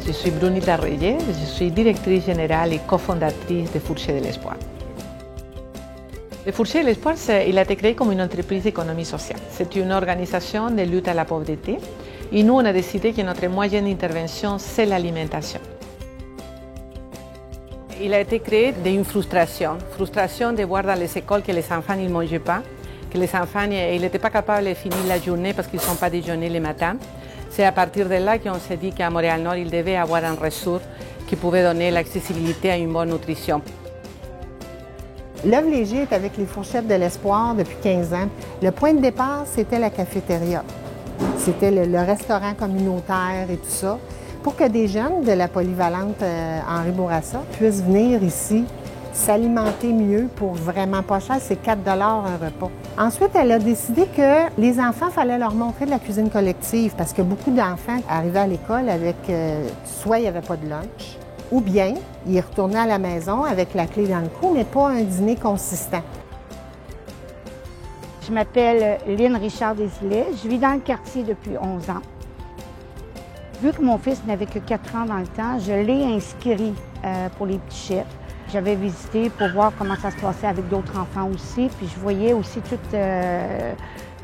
Je suis Brunilda Reyes, je suis directrice générale et cofondatrice de Fourchets de l'Espoir. Le Fourchets de l'Espoir, il a été créé comme une entreprise d'économie sociale. C'est une organisation de lutte à la pauvreté et nous, on a décidé que notre moyen d'intervention, c'est l'alimentation. Il a été créé d'une frustration de voir dans les écoles que les enfants ne mangeaient pas, que les enfants n'étaient pas capables de finir la journée parce qu'ils ne sont pas déjeunés le matin. C'est à partir de là qu'on s'est dit qu'à Montréal-Nord, il devait avoir une ressource qui pouvait donner l'accessibilité à une bonne nutrition. L'œuvre Léger est avec les Fourchettes de l'Espoir depuis 15 ans. Le point de départ, c'était la cafétéria. C'était le restaurant communautaire et tout ça, pour que des jeunes de la polyvalente Henri Bourassa puissent venir ici s'alimenter mieux pour vraiment pas cher, c'est 4 $ un repas. Ensuite, elle a décidé que les enfants, il fallait leur montrer de la cuisine collective parce que beaucoup d'enfants arrivaient à l'école avec soit il n'y avait pas de lunch, ou bien ils retournaient à la maison avec la clé dans le cou, mais pas un dîner consistant. Je m'appelle Lynn Richard-Desilets, je vis dans le quartier depuis 11 ans. Vu que mon fils n'avait que 4 ans dans le temps, je l'ai inscrit pour les petits chefs. J'avais visité pour voir comment ça se passait avec d'autres enfants aussi, puis je voyais aussi tout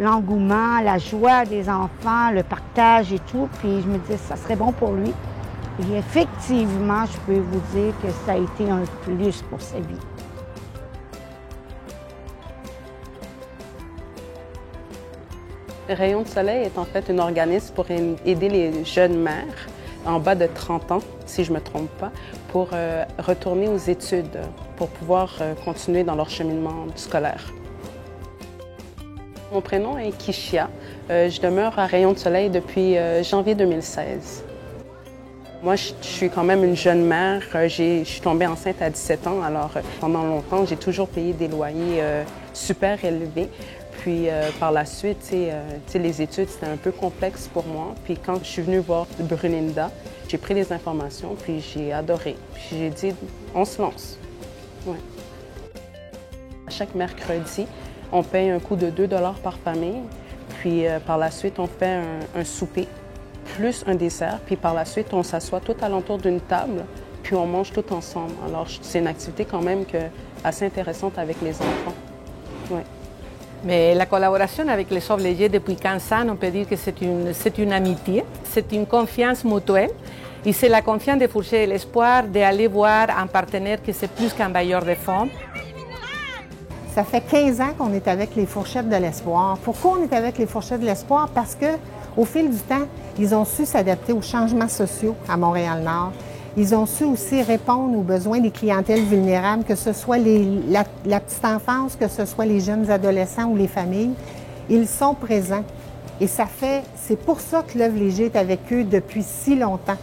l'engouement, la joie des enfants, le partage et tout, puis je me disais ça serait bon pour lui. Et effectivement, je peux vous dire que ça a été un plus pour sa vie. Rayons de Soleil est en fait un organisme pour aider les jeunes mères en bas de 30 ans, si je ne me trompe pas, pour retourner aux études, pour pouvoir continuer dans leur cheminement scolaire. Mon prénom est Kishia. Je demeure à Rayons de Soleil depuis janvier 2016. Moi, je suis quand même une jeune mère. Je suis tombée enceinte à 17 ans, alors pendant longtemps, j'ai toujours payé des loyers super élevés. Puis par la suite, les études, c'était un peu complexe pour moi. Puis quand je suis venue voir Brunilda, j'ai pris les informations, puis j'ai adoré. Puis j'ai dit, on se lance. Ouais. Chaque mercredi, on paye un coût de 2 $ par famille. Puis par la suite, on fait un souper, plus un dessert. Puis par la suite, on s'assoit tout alentour d'une table, puis on mange tout ensemble. Alors c'est une activité quand même assez intéressante avec les enfants. Ouais. Mais la collaboration avec les Œuvres Légers depuis 15 ans, on peut dire que c'est une amitié, c'est une confiance mutuelle. Et c'est la confiance de Fourchets de l'Espoir d'aller voir un partenaire qui c'est plus qu'un bailleur de fonds. Ça fait 15 ans qu'on est avec les Fourchettes de l'Espoir. Pourquoi on est avec les Fourchettes de l'Espoir? Parce qu'au fil du temps, ils ont su s'adapter aux changements sociaux à Montréal-Nord. Ils ont su aussi répondre aux besoins des clientèles vulnérables, que ce soit la petite enfance, que ce soit les jeunes adolescents ou les familles. Ils sont présents. Et c'est pour ça que l'œuvre Léger est avec eux depuis si longtemps.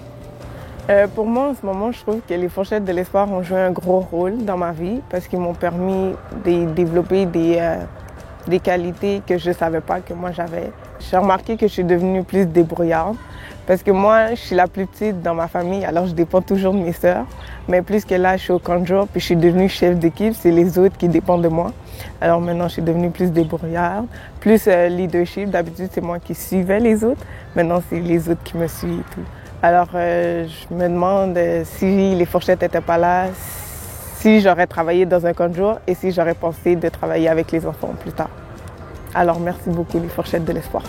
Pour moi, en ce moment, je trouve que les Fourchettes de l'Espoir ont joué un gros rôle dans ma vie parce qu'ils m'ont permis de développer des qualités que je ne savais pas que moi j'avais. J'ai remarqué que je suis devenue plus débrouillarde. Parce que moi, je suis la plus petite dans ma famille, alors je dépends toujours de mes sœurs. Mais plus que là, je suis au camp de jour, puis je suis devenue chef d'équipe, c'est les autres qui dépendent de moi. Alors maintenant, je suis devenue plus débrouillarde, plus leadership. D'habitude, c'est moi qui suivais les autres. Maintenant, c'est les autres qui me suivent et tout. Alors, je me demande si les Fourchettes n'étaient pas là, si j'aurais travaillé dans un camp de jour et si j'aurais pensé de travailler avec les enfants plus tard. Alors, merci beaucoup, les Fourchettes de l'Espoir.